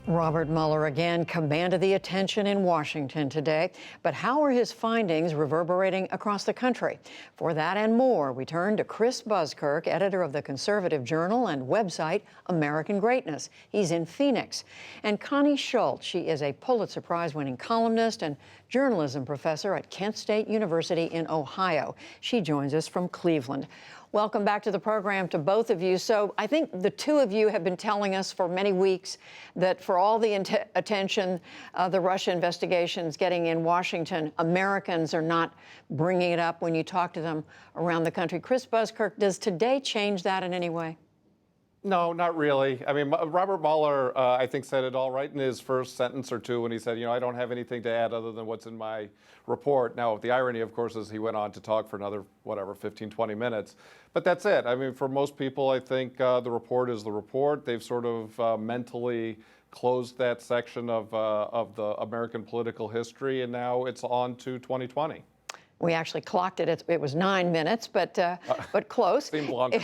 Robert Mueller again commanded the attention in Washington today. But how are his findings reverberating across the country? For that and more, we turn to Chris Buskirk, editor of the conservative journal and website American Greatness. He's in Phoenix. And Connie Schultz, she is a Pulitzer Prize-winning columnist and journalism professor at Kent State University in Ohio. She joins us from Cleveland. Welcome back to the program to both of you. So I think the two of you have been telling us for many weeks that for all the attention the Russia investigation is getting in Washington, Americans are not bringing it up when you talk to them around the country. Chris Buskirk, does today change that in any way? No, not really. I mean, Robert Mueller, I think, said it all right in his first sentence or two when he said, I don't have anything to add other than what's in my report. Now, the irony, of course, is he went on to talk for another, 15, 20 minutes. But that's it. I mean, for most people, I think the report is the report. They've sort of mentally closed that section of the American political history, and now it's on to 2020. We actually clocked it. It was 9 minutes, but close. Seemed longer.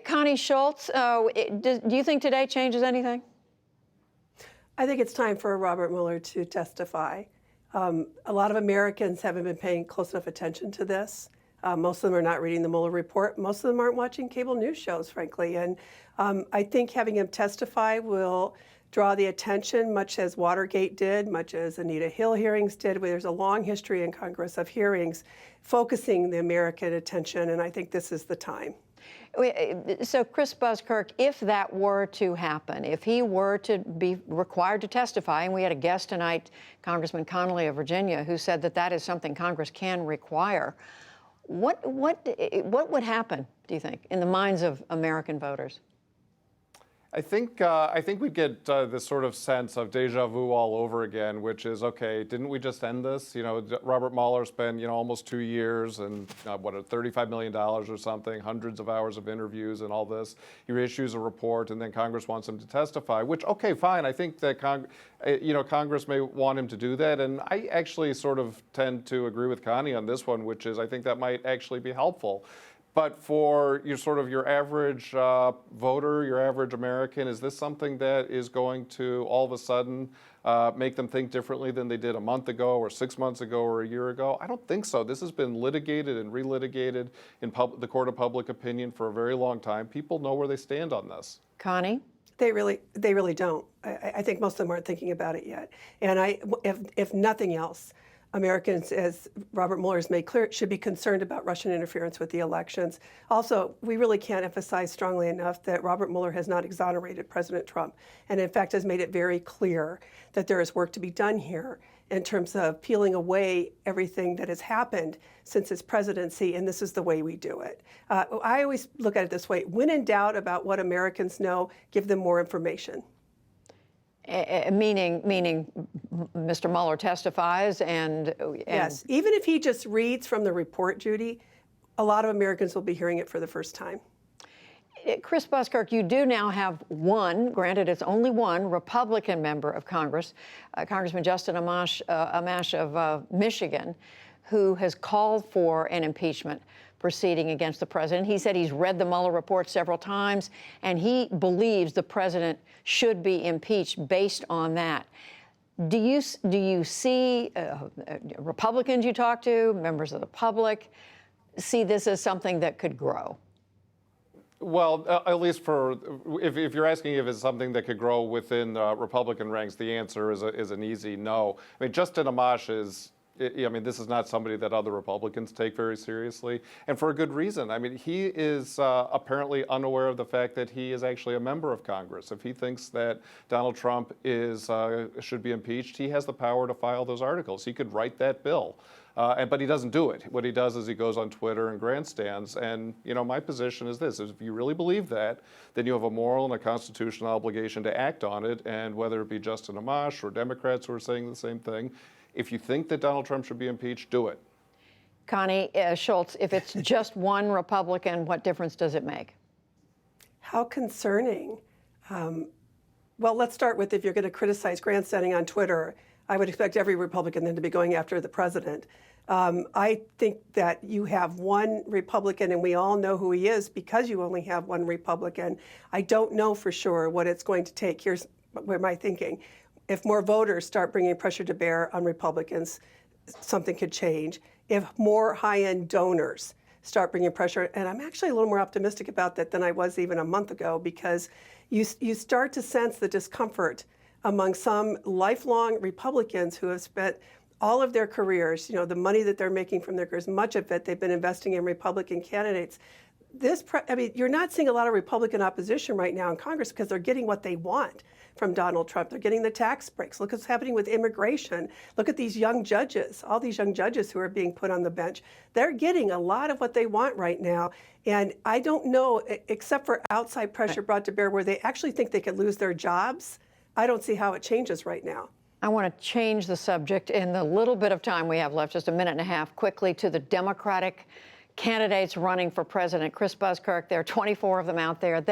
Connie Schultz, do you think today changes anything? I think it's time for Robert Mueller to testify. A lot of Americans haven't been paying close enough attention to this. Most of them are not reading the Mueller report. Most of them aren't watching cable news shows, frankly. And I think having him testify will draw the attention, much as Watergate did, much as Anita Hill hearings did, where there's a long history in Congress of hearings focusing the American attention, and I think this is the time. So, Chris Buskirk, if that were to happen, if he were to be required to testify, and we had a guest tonight, Congressman Connolly of Virginia, who said that that is something Congress can require, what would happen, do you think, in the minds of American voters? I think we'd get this sort of sense of deja vu all over again, which is, okay, didn't we just end this? Robert Mueller spent, almost 2 years and $35 million or something, hundreds of hours of interviews and all this. He issues a report, and then Congress wants him to testify, which, okay, fine. I think that Congress may want him to do that, and I actually sort of tend to agree with Connie on this one, which is I think that might actually be helpful. But for your average voter, your average American, is this something that is going to all of a sudden make them think differently than they did a month ago or 6 months ago or a year ago? I don't think so. This has been litigated and relitigated in the court of public opinion for a very long time. People know where they stand on this. Connie? They really don't. I think most of them aren't thinking about it yet. And if nothing else, Americans, as Robert Mueller has made clear, should be concerned about Russian interference with the elections. Also, we really can't emphasize strongly enough that Robert Mueller has not exonerated President Trump, and in fact has made it very clear that there is work to be done here in terms of peeling away everything that has happened since his presidency, and this is the way we do it. I always look at it this way: when in doubt about what Americans know, give them more information. Meaning Mr. Mueller testifies and yes, even if he just reads from the report, Judy, a lot of Americans will be hearing it for the first time. Chris Buskirk, you do now have one, granted it's only one, Republican member of Congress, Congressman Justin Amash of Michigan, who has called for an impeachment proceeding against the president. He said he's read the Mueller report several times, and he believes the president should be impeached based on that. Do you see Republicans you talk to, members of the public, see this as something that could grow? Well, at least if you're asking if it's something that could grow within Republican ranks, the answer is an easy no. I mean, Justin Amash is. This is not somebody that other Republicans take very seriously, and for a good reason. I mean, he is apparently unaware of the fact that he is actually a member of Congress. If he thinks that Donald Trump should be impeached, he has the power to file those articles. He could write that bill, but he doesn't do it. What he does is he goes on Twitter and grandstands. And my position is this: is if you really believe that, then you have a moral and a constitutional obligation to act on it. And whether it be Justin Amash or Democrats who are saying the same thing, if you think that Donald Trump should be impeached, do it. Connie Schultz, if it's just one Republican, what difference does it make? How concerning. Well, let's start with, if you're going to criticize grandstanding on Twitter, I would expect every Republican then to be going after the president. I think that you have one Republican, and we all know who he is because you only have one Republican. I don't know for sure what it's going to take. Here's my thinking. If more voters start bringing pressure to bear on Republicans, something could change. If more high-end donors start bringing pressure, and I'm actually a little more optimistic about that than I was even a month ago, because you start to sense the discomfort among some lifelong Republicans who have spent all of their careers, the money that they're making from their careers, much of it they've been investing in Republican candidates. You're not seeing a lot of Republican opposition right now in Congress because they're getting what they want from Donald Trump. They're getting the tax breaks. Look what's happening with immigration. Look at these young judges, all these young judges who are being put on the bench. They're getting a lot of what they want right now. And I don't know, except for outside pressure brought to bear where they actually think they could lose their jobs, I don't see how it changes right now. I want to change the subject in the little bit of time we have left, just a minute and a half, quickly to the Democratic candidates running for president. Chris Buskirk, there are 24 of them out there.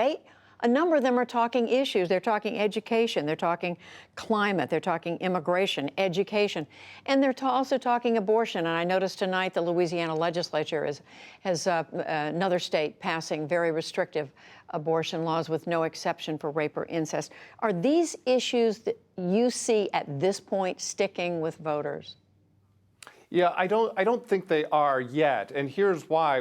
A number of them are talking issues. They're talking education. They're talking climate. They're talking immigration, education. And they're also talking abortion. And I noticed tonight the Louisiana legislature has another state passing very restrictive abortion laws with no exception for rape or incest. Are these issues that you see at this point sticking with voters? Yeah, I don't think they are yet, and here's why.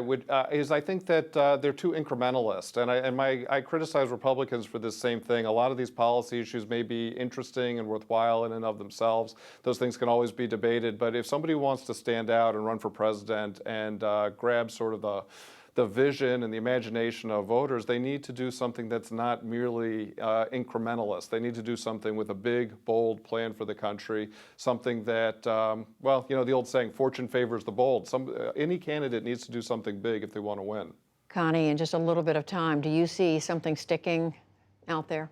Is I think that they're too incrementalist, and I criticize Republicans for this same thing. A lot of these policy issues may be interesting and worthwhile in and of themselves. Those things can always be debated, but if somebody wants to stand out and run for president and grab sort of the vision and the imagination of voters, they need to do something that's not merely incrementalist. They need to do something with a big, bold plan for the country, something that, well, the old saying, fortune favors the bold. Any candidate needs to do something big if they want to win. Connie, in just a little bit of time, do you see something sticking out there?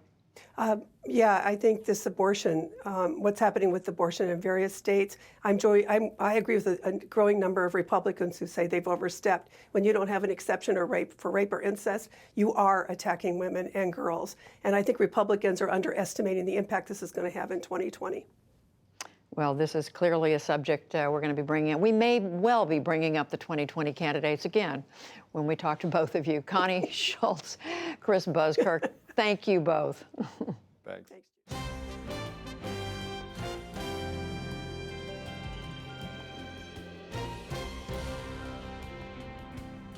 Yeah, I think this abortion, what's happening with abortion in various states, I agree with a growing number of Republicans who say they've overstepped. When you don't have an exception for rape or incest, you are attacking women and girls. And I think Republicans are underestimating the impact this is going to have in 2020. Well, this is clearly a subject we're going to be bringing up. We may well be bringing up the 2020 candidates again when we talk to both of you. Connie Schultz, Chris Buskirk, thank you both. Thanks.